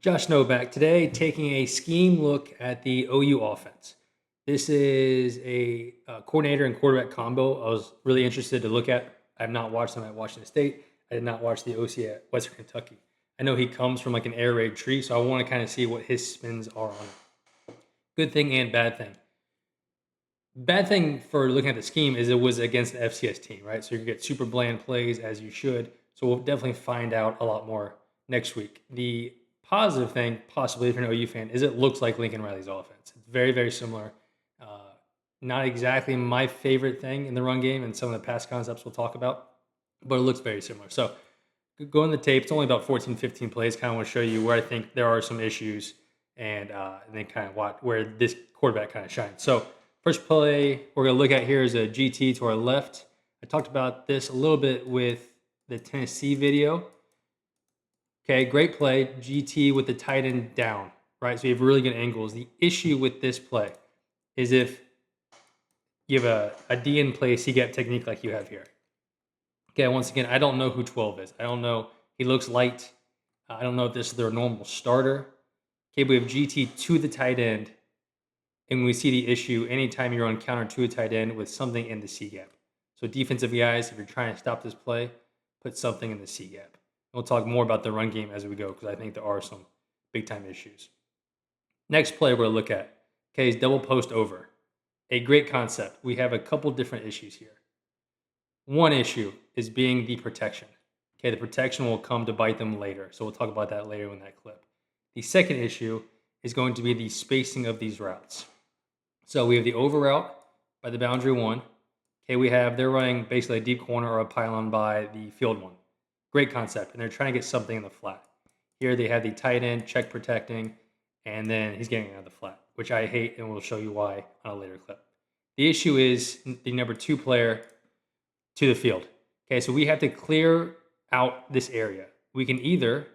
Josh Novak today taking a scheme look at the OU offense. This is a coordinator and quarterback combo I was really interested to look at. I have not watched them at Washington State. I did not watch the OC at Western Kentucky. I know he comes from like an air raid tree, so I want to kind of see what his spins are on it. Good thing and bad thing. Bad thing for looking at the scheme is it was against an FCS team, right? So you get super bland plays as you should. So we'll definitely find out a lot more next week. The positive thing, possibly if you're an OU fan, is it looks like Lincoln Riley's offense. It's very, very similar. Uh, Not exactly my favorite thing in the run game and some of the pass concepts we'll talk about, but it looks very similar. So go in the tape. It's only about 14, 15 plays. Kind of want to show you where I think there are some issues and then kind of where this quarterback kind of shines. So first play we're going to look at here is a GT to our left. I talked about this a little bit with the Tennessee video. Okay, great play. GT with the tight end down, right? So you have really good angles. The issue with this play is if you have a D in place, you get technique like you have here. Okay, once again, I don't know who 12 is. I don't know. He looks light. I don't know if this is their normal starter. Okay, we have GT to the tight end, and we see the issue anytime you're on counter to a tight end with something in the C gap. So defensive guys, if you're trying to stop this play, put something in the C gap. We'll talk more about the run game as we go because I think there are some big time issues. Next play we're going to look at, okay, is double post over. A great concept. We have a couple different issues here. One issue is being the protection. Okay, the protection will come to bite them later. So we'll talk about that later in that clip. The second issue is going to be the spacing of these routes. So we have the over route by the boundary one. Okay, they're running basically a deep corner or a pylon by the field one. Great concept. And they're trying to get something in the flat. Here they have the tight end check protecting, and then he's getting out of the flat, which I hate, and we'll show you why on a later clip. The issue is the number 2 player to the field. Okay, so we have to clear out this area. We can either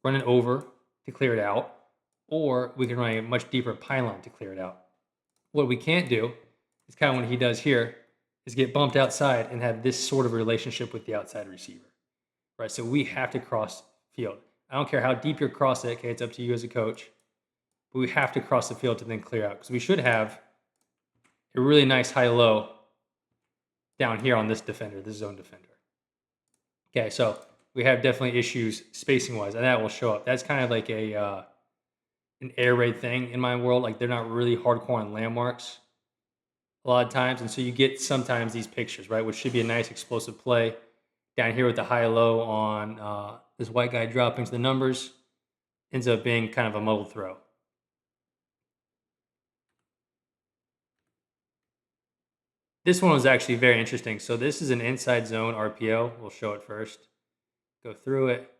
run it over to clear it out, or we can run a much deeper pylon to clear it out. What we can't do is kind of what he does here is get bumped outside and have this sort of relationship with the outside receiver, right? So we have to cross field. I don't care how deep you're across it. Okay, it's up to you as a coach, but we have to cross the field to then clear out because we should have a really nice high-low down here on this defender, this zone defender. Okay, so we have definitely issues spacing-wise, and that will show up. That's kind of like an air raid thing in my world. Like they're not really hardcore on landmarks a lot of times, and so you get sometimes these pictures, right, which should be a nice explosive play. Down here with the high-low on this white guy dropping to the numbers, ends up being kind of a muddled throw. This one was actually very interesting. So this is an inside zone RPO. We'll show it first. Go through it.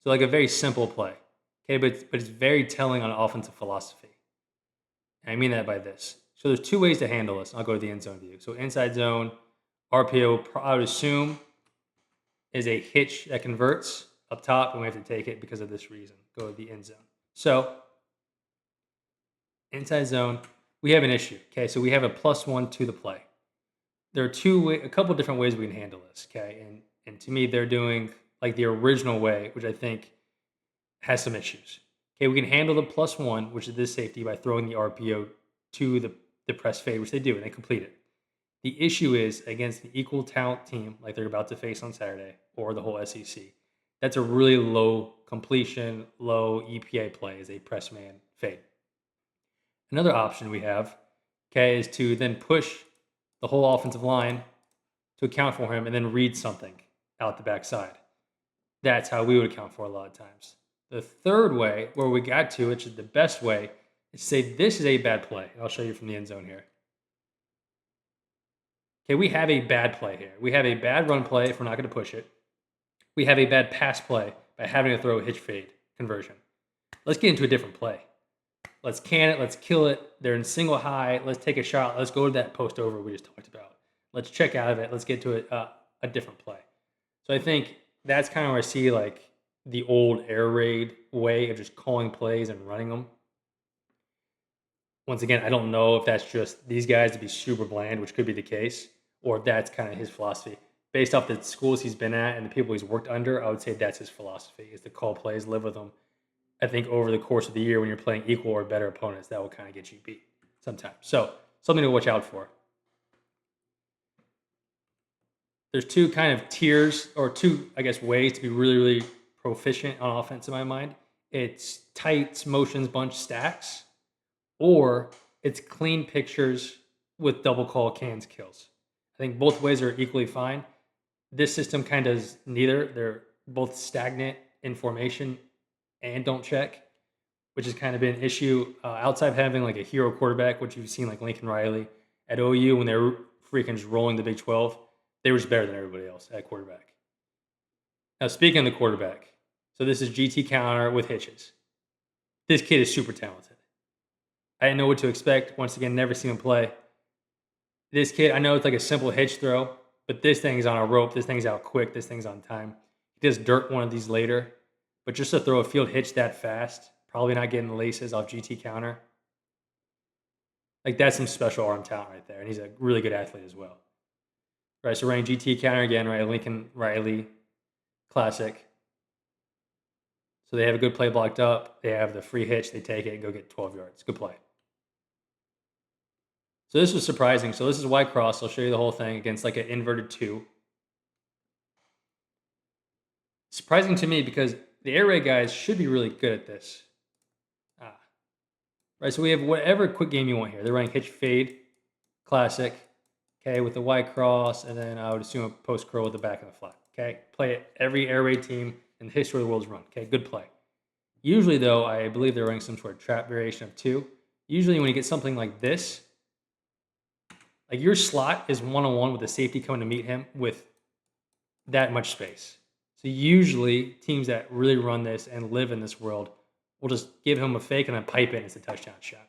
So like a very simple play. Okay, but it's very telling on offensive philosophy. And I mean that by this. So there's 2 ways to handle this. I'll go to the end zone view. So inside zone RPO, I would assume, is a hitch that converts up top, and we have to take it because of this reason. Go to the end zone. So inside zone, we have an issue. Okay, so we have a +1 to the play. There are a couple different ways we can handle this. Okay, and to me, they're doing like the original way, which I think has some issues. Okay, we can handle the +1, which is this safety, by throwing the RPO to the press fade, which they do, and they complete it. The issue is against an equal talent team like they're about to face on Saturday or the whole SEC. That's a really low completion, low EPA play as a press man fade. Another option we have, okay, is to then push the whole offensive line to account for him and then read something out the backside. That's how we would account for a lot of times. The third way, where we got to, which is the best way, is to say this is a bad play. I'll show you from the end zone here. Okay, we have a bad play here. We have a bad run play if we're not going to push it. We have a bad pass play by having to throw a hitch fade conversion. Let's get into a different play. Let's can it. Let's kill it. They're in single high. Let's take a shot. Let's go to that post over we just talked about. Let's check out of it. Let's get to a different play. So I think that's kind of where I see like the old air raid way of just calling plays and running them. Once again, I don't know if that's just these guys to be super bland, which could be the case, or if that's kind of his philosophy. Based off the schools he's been at and the people he's worked under, I would say that's his philosophy, is to call plays, live with them, I think over the course of the year when you're playing equal or better opponents, that will kind of get you beat sometimes. So something to watch out for. There's two kind of tiers or two, I guess, ways to be really, really proficient on offense in my mind. It's tights, motions, bunch, stacks, or it's clean pictures with double call cans kills. I think both ways are equally fine. This system kind of does neither. They're both stagnant in formation and don't check, which has kind of been an issue outside of having like a hero quarterback, which you've seen like Lincoln Riley at OU when they were freaking just rolling the Big 12. They were just better than everybody else at quarterback. Now, speaking of the quarterback, so this is GT Counter with hitches. This kid is super talented. I didn't know what to expect. Once again, never seen him play. This kid, I know it's like a simple hitch throw, but this thing's on a rope. This thing's out quick. This thing's on time. He does dirt one of these later, but just to throw a field hitch that fast, probably not getting the laces off GT Counter. Like that's some special arm talent right there, and he's a really good athlete as well. Right, so running GT Counter again, right? Lincoln Riley Classic. So they have a good play blocked up. They have the free hitch. They take it and go get 12 yards. Good play. So this was surprising. So this is Y cross. I'll show you the whole thing against like an inverted 2. Surprising to me because the air raid guys should be really good at this. Right, so we have whatever quick game you want here. They're running hitch fade, classic, okay, with the Y cross, and then I would assume a post curl with the back of the flat, okay? Play it every air raid team in the history of the world's run, okay? Good play. Usually, though, I believe they're running some sort of trap variation of 2. Usually, when you get something like this, like your slot is one-on-one with the safety coming to meet him with that much space. So usually, teams that really run this and live in this world will just give him a fake and then pipe it and it's a touchdown shot.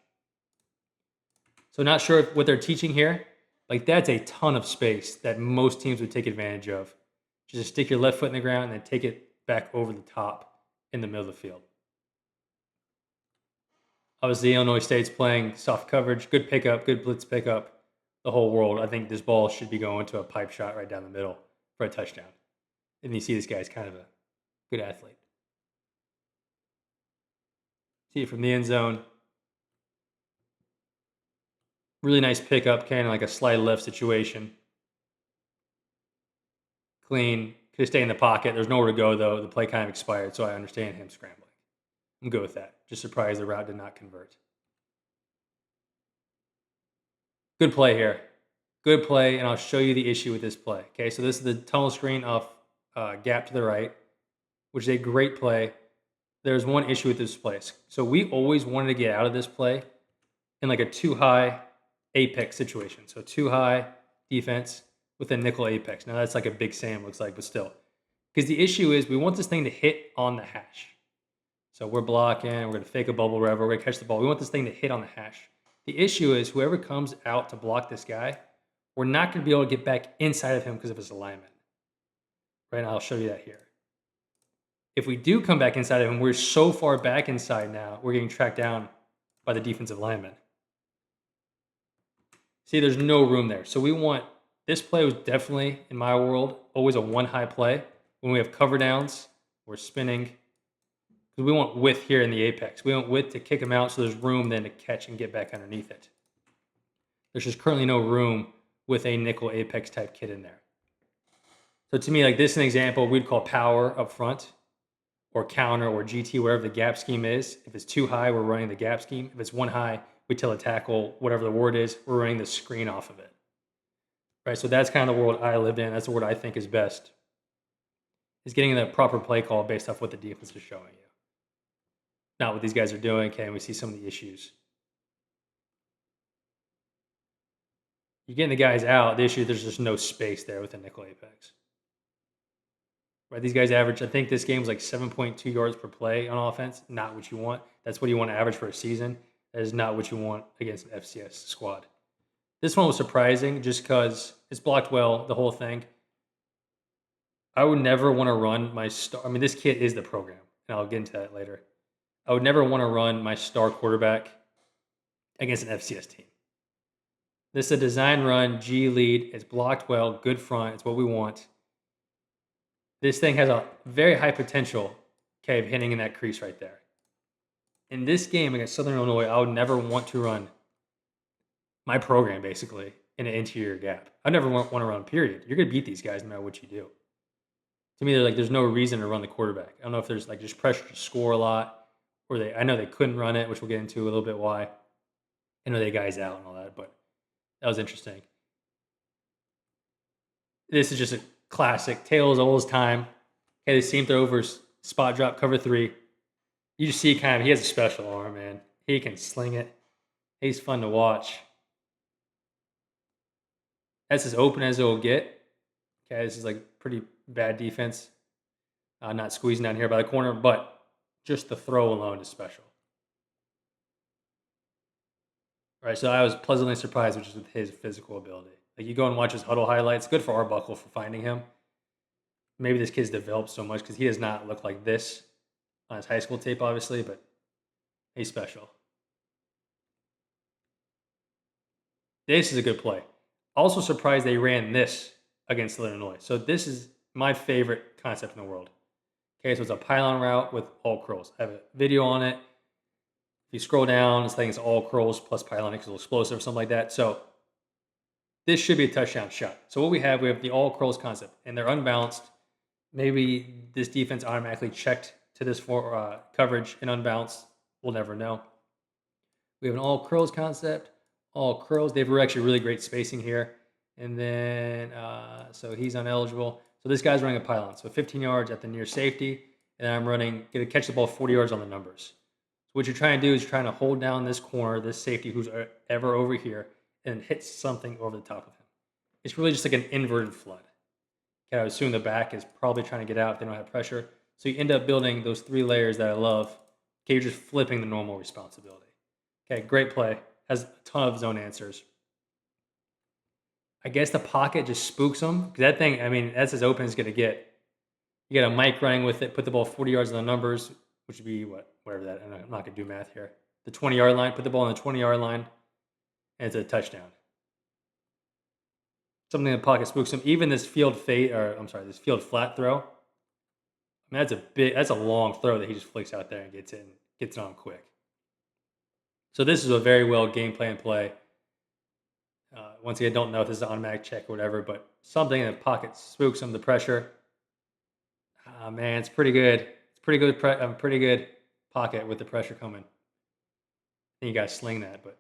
So not sure what they're teaching here. Like that's a ton of space that most teams would take advantage of. Just stick your left foot in the ground and then take it back over the top in the middle of the field. Obviously, Illinois State's playing soft coverage, good pickup, good blitz pickup. The whole world. I think this ball should be going to a pipe shot right down the middle for a touchdown. And you see this guy's kind of a good athlete. See it from the end zone. Really nice pickup, kind of like a slide left situation. Clean. Could have stayed in the pocket. There's nowhere to go, though. The play kind of expired, so I understand him scrambling. I'm good with that. Just surprised the route did not convert. Good play here. Good play, and I'll show you the issue with this play. Okay, so this is the tunnel screen off gap to the right, which is a great play. There's one issue with this play. So we always wanted to get out of this play in like a too high apex situation. So too high defense with a nickel apex. Now that's like a Big Sam looks like, but still. Because the issue is we want this thing to hit on the hash. So we're blocking, we're going to fake a bubble wherever, we're going to catch the ball. We want this thing to hit on the hash. The issue is whoever comes out to block this guy, we're not going to be able to get back inside of him because of his alignment. Right now, I'll show you that here. If we do come back inside of him, we're so far back inside now, we're getting tracked down by the defensive lineman. See, there's no room there. So we want, this play was definitely, in my world, always a one high play. When we have cover downs, we're spinning. Because we want width here in the apex. We want width to kick him out so there's room then to catch and get back underneath it. There's just currently no room with a nickel apex type kid in there. So to me, like this is an example we'd call power up front or counter or GT, wherever the gap scheme is. If it's too high, we're running the gap scheme. If it's one high, we tell a tackle, whatever the word is, we're running the screen off of it. Right, so that's kind of the world I lived in. That's the word I think is best. Is getting the proper play call based off what the defense is showing you. Not what these guys are doing, okay, and we see some of the issues. You're getting the guys out. The issue, there's just no space there with the nickel apex. Right, these guys average, I think this game was like 7.2 yards per play on offense. Not what you want. That's what you want to average for a season. That is not what you want against an FCS squad. This one was surprising just because it's blocked well, the whole thing. I would never want to run my star. I mean, this kid is the program, and I'll get into that later. I would never want to run my star quarterback against an FCS team. This is a design run, G lead. It's blocked well, good front. It's what we want. This thing has a very high potential, okay, of hitting in that crease right there. In this game against Southern Illinois, I would never want to run my program basically in an interior gap. I never want to run, period. You're going to beat these guys no matter what you do. To me, they're like, there's no reason to run the quarterback. I don't know if there's like just pressure to score a lot, or I know they couldn't run it, which we'll get into a little bit why. I know they guys out and all that, but that was interesting. This is just a classic, tale as old as time. Okay, the seam throw over spot drop, cover 3. You just see kind of, he has a special arm, man. He can sling it. He's fun to watch. That's as open as it will get. Okay, this is like pretty bad defense. Not squeezing down here by the corner, but just the throw alone is special. All right, so I was pleasantly surprised, which is with his physical ability. Like you go and watch his huddle highlights. Good for Arbuckle for finding him. Maybe this kid's developed so much because he does not look like this on his high school tape, obviously, but he's special. This is a good play. Also surprised they ran this against Illinois. So this is my favorite concept in the world. Okay, so it's a pylon route with all curls. I have a video on it. If you scroll down, this thing is all curls plus pylon equals explosive or something like that. So this should be a touchdown shot. So what we have the all curls concept, and they're unbalanced. Maybe this defense automatically checked to this for coverage and unbalanced. We'll never know. We have an all curls concept, all curls. They have actually really great spacing here. And then, so he's ineligible. So this guy's running a pylon. So 15 yards at the near safety. And I'm going to catch the ball 40 yards on the numbers. So what you're trying to do is trying to hold down this corner, this safety who's ever over here, and hit something over the top of him. It's really just like an inverted flood. Okay, I assume the back is probably trying to get out if they don't have pressure. So you end up building those 3 layers that I love. Okay, you're just flipping the normal responsibility. Okay, great play. Has a ton of zone answers. I guess the pocket just spooks them. Because that thing, I mean, that's as open as it's going to get. You got a Mike running with it, put the ball 40 yards on the numbers, which would be whatever that, I'm not going to do math here. The 20-yard line, put the ball on the 20-yard line, and it's a touchdown. Something in the pocket spooks him. Even this field flat throw. I mean, that's a long throw that he just flicks out there and gets it on quick. So this is a very well game plan play. Once again, don't know if this is an automatic check or whatever, but something in the pocket spooks him, the pressure. Man, it's pretty good. It's pretty good. Pretty good pocket with the pressure coming. I think you guys sling that, but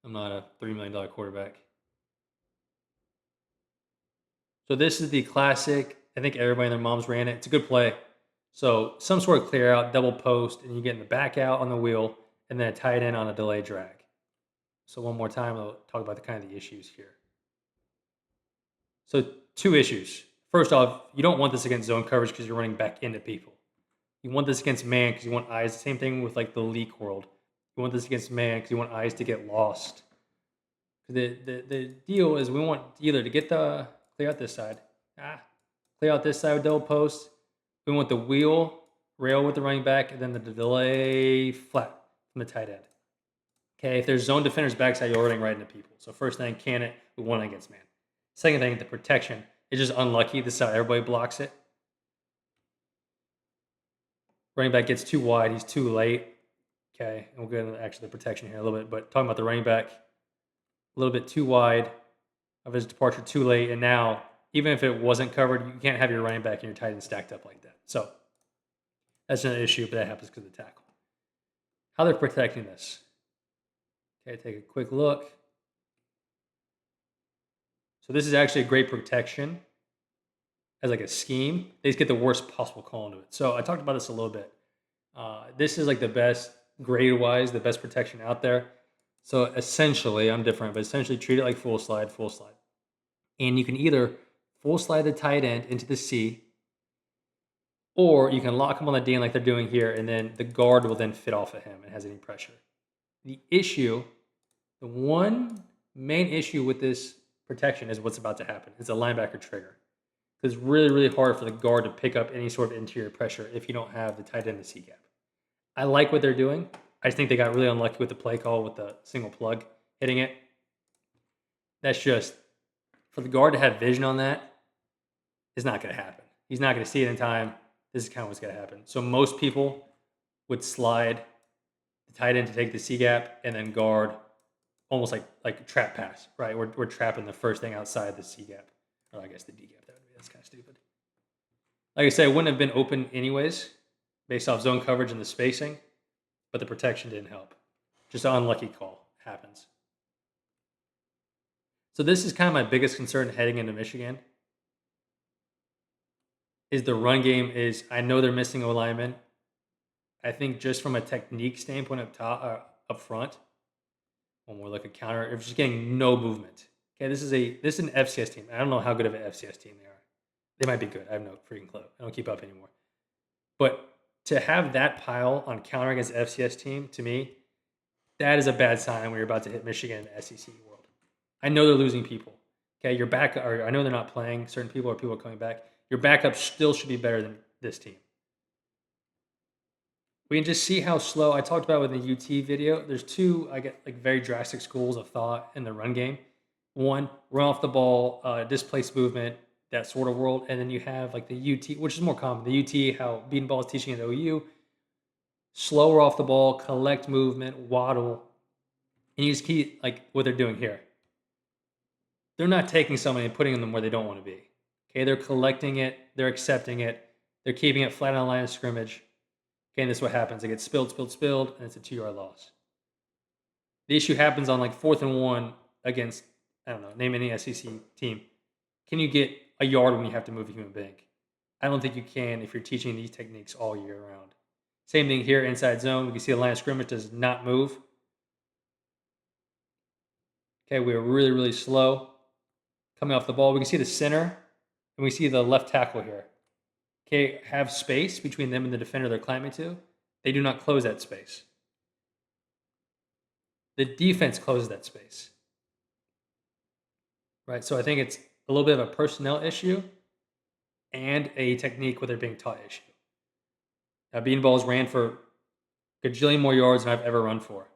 I'm not a $3 million quarterback. So this is the classic. I think everybody and their moms ran it. It's a good play. So some sort of clear out, double post, and you get in the back out on the wheel, and then a tight end on a delay drag. So one more time, I'll talk about the issues here. So 2 issues. First off, you don't want this against zone coverage because you're running back into people. You want this against man because you want eyes. Same thing with like the leak world. You want this against man because you want eyes to get lost. The deal is we want either to get clear out this side. Clear out this side with double post. We want the wheel rail with the running back, and then the delay flat from the tight end. Okay, if there's zone defenders backside, you're running right into people. So first thing, can it? We want it against man. Second thing, the protection. It's just unlucky. This is how everybody blocks it. Running back gets too wide. He's too late. Okay, and we'll get into actually the protection here a little bit. But talking about the running back, a little bit too wide of his departure, too late. And now, even if it wasn't covered, you can't have your running back and your tight end stacked up like that. So that's an issue, but that happens because of the tackle. How they're protecting this. Okay, take a quick look. So this is actually a great protection as like a scheme. They just get the worst possible call into it. So I talked about this a little bit. This is like the best grade-wise, the best protection out there. So essentially, I'm different, but essentially treat it like full slide. And you can either full slide the tight end into the C, or you can lock him on the D like they're doing here, and then the guard will then fit off of him and has any pressure. The one main issue with this protection is what's about to happen. It's a linebacker trigger. It's really, really hard for the guard to pick up any sort of interior pressure if you don't have the tight end to C gap. I like what they're doing. I just think they got really unlucky with the play call with the single plug hitting it. That's just, for the guard to have vision on that, is not going to happen. He's not going to see it in time. This is kind of what's going to happen. So most people would slide the tight end to take the C gap and then guard almost like a trap pass, right? We're trapping the first thing outside the C gap, or I guess the D gap. That's kind of stupid. Like I said, it wouldn't have been open anyways, based off zone coverage and the spacing, but the protection didn't help. Just an unlucky call happens. So this is kind of my biggest concern heading into Michigan. Is the run game is I know they're missing O linemen. I think just from a technique standpoint up front, when we're looking counter, if just getting no movement. Okay, this is an FCS team. I don't know how good of an FCS team they are. They might be good. I have no freaking clue. I don't keep up anymore. But to have that pile on counter against FCS team, to me, that is a bad sign when you're about to hit Michigan in the SEC world. I know they're losing people. Okay, your back, or I know they're not playing certain people, or people are coming back. Your backup still should be better than this team. We can just see how slow. I talked about with the UT video. There's two, I get like very drastic schools of thought in the run game. One, run off the ball, displace movement, that sort of world. And then you have like the UT, which is more common. The UT, how Beanball is teaching at OU, slower off the ball, collect movement, waddle. And you just keep like what they're doing here. They're not taking somebody and putting them where they don't want to be. Okay, they're collecting it, they're accepting it, they're keeping it flat on the line of scrimmage. Okay, and this is what happens. It gets spilled, and it's a 2-yard loss. The issue happens on like 4th and 1 against, I don't know, name any SEC team. Can you get a yard when you have to move a human being? I don't think you can if you're teaching these techniques all year round. Same thing here, inside zone. We can see the line of scrimmage does not move. Okay, we're really, really slow. Coming off the ball, we can see the center, and we see the left tackle here. Okay, have space between them and the defender they're climbing to. They do not close that space. The defense closes that space. Right, so I think it's a little bit of a personnel issue and a technique where they're being taught issue. Now, Beanballs ran for a gajillion more yards than I've ever run for.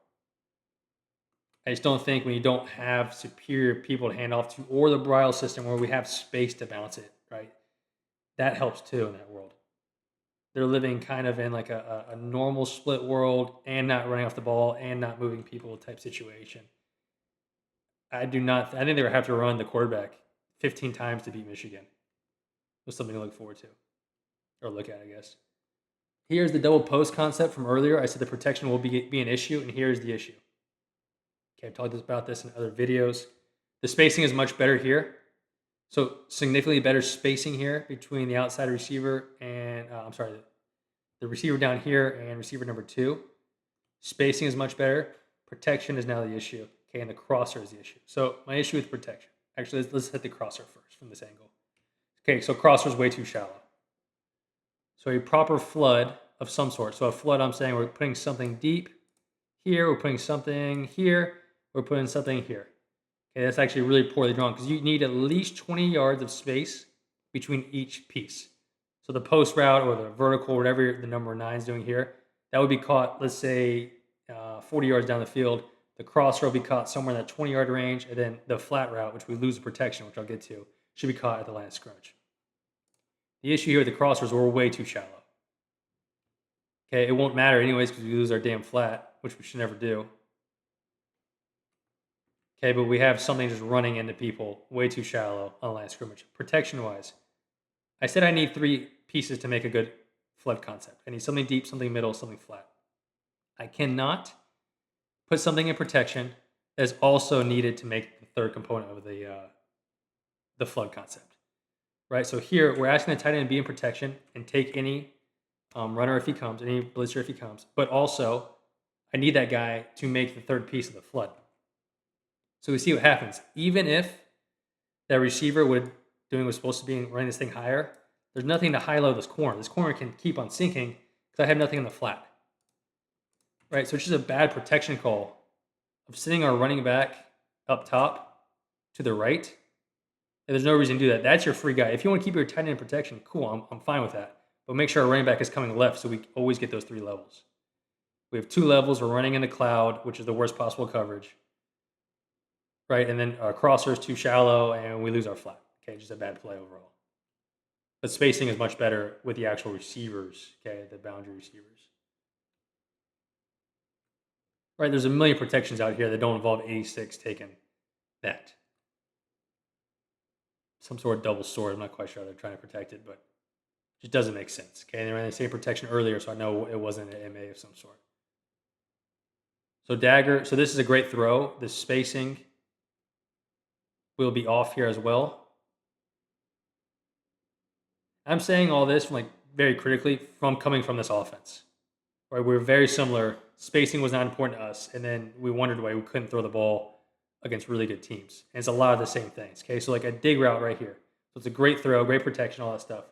I just don't think when you don't have superior people to hand off to, or the Brile system where we have space to bounce it, right? That helps too in that world. They're living kind of in like a normal split world and not running off the ball and not moving people type situation. I think they would have to run the quarterback 15 times to beat Michigan. It was something to look forward to, or look at, I guess. Here's the double post concept from earlier. I said the protection will be an issue, and here's the issue. Okay, I've talked about this in other videos. The spacing is much better here. So significantly better spacing here between the outside receiver and, the receiver down here and receiver number 2. Spacing is much better. Protection is now the issue. Okay, and the crosser is the issue. So my issue with protection. Actually, let's hit the crosser first from this angle. Okay, so crosser is way too shallow. So a proper flood of some sort. So a flood, I'm saying we're putting something deep here, we're putting something here, we're putting something here. Okay, that's actually really poorly drawn because you need at least 20 yards of space between each piece. So the post route or the vertical, whatever the number 9 is doing here, that would be caught, let's say, 40 yards down the field. The crosser will be caught somewhere in that 20-yard range, and then the flat route, which we lose the protection, which I'll get to, should be caught at the line of scrimmage. The issue here with the crossers, we're way too shallow. Okay, it won't matter anyways because we lose our damn flat, which we should never do. Okay, but we have something just running into people way too shallow on the line of scrimmage. Protection-wise, I said I need 3 pieces to make a good flood concept. I need something deep, something middle, something flat. I cannot put something in protection that is also needed to make the third component of the flood concept. Right, so here we're asking the tight end to be in protection and take any runner if he comes, any blitzer if he comes, but also I need that guy to make the third piece of the flood. So we see what happens. Even if that receiver doing what's supposed to be and running this thing higher, there's nothing to high-low this corner. This corner can keep on sinking because I have nothing in the flat. Right, so it's just a bad protection call of sitting our running back up top to the right. And there's no reason to do that. That's your free guy. If you want to keep your tight end in protection, cool, I'm fine with that. But make sure our running back is coming left so we always get those 3 levels. We have 2 levels. We're running in the cloud, which is the worst possible coverage. Right, and then our crosser is too shallow, and we lose our flat. Okay, just a bad play overall. But spacing is much better with the actual receivers, okay, the boundary receivers. right? There's a million protections out here that don't involve 86 taking that. Some sort of double sword. I'm not quite sure how they're trying to protect it, but it just doesn't make sense. Okay, they ran the same protection earlier, so I know it wasn't an MA of some sort. So dagger. So this is a great throw. The spacing will be off here as well. I'm saying all this from like very critically from coming from this offense. Right, we're very similar. Spacing was not important to us, and then we wondered why we couldn't throw the ball against really good teams. And it's a lot of the same things. Okay, so like a dig route right here. So it's a great throw, great protection, all that stuff.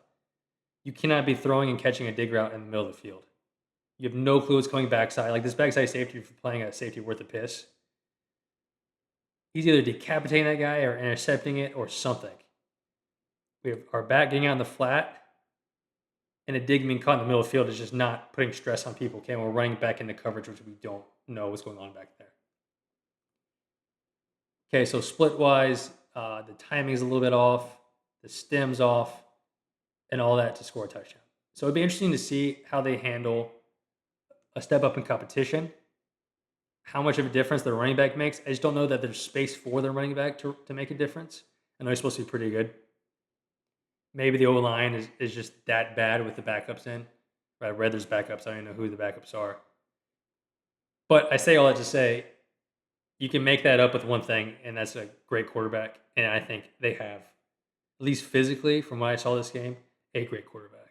You cannot be throwing and catching a dig route in the middle of the field. You have no clue what's coming backside. Like this backside safety, if you're playing a safety worth a piss, he's either decapitating that guy or intercepting it or something. We have our back getting out in the flat, and a dig being caught in the middle of the field is just not putting stress on people. Okay, and we're running back into coverage, which we don't know what's going on back there. Okay, so split wise, the timing is a little bit off, the stem's off, and all that to score a touchdown. So it'd be interesting to see how they handle a step up in competition, how much of a difference the running back makes. I just don't know that there's space for the running back to make a difference. I know he's supposed to be pretty good. Maybe the O-line is just that bad with the backups in. I read there's backups. I don't even know who the backups are. But I say all that to say, you can make that up with one thing, and that's a great quarterback. And I think they have, at least physically, from what I saw this game, a great quarterback.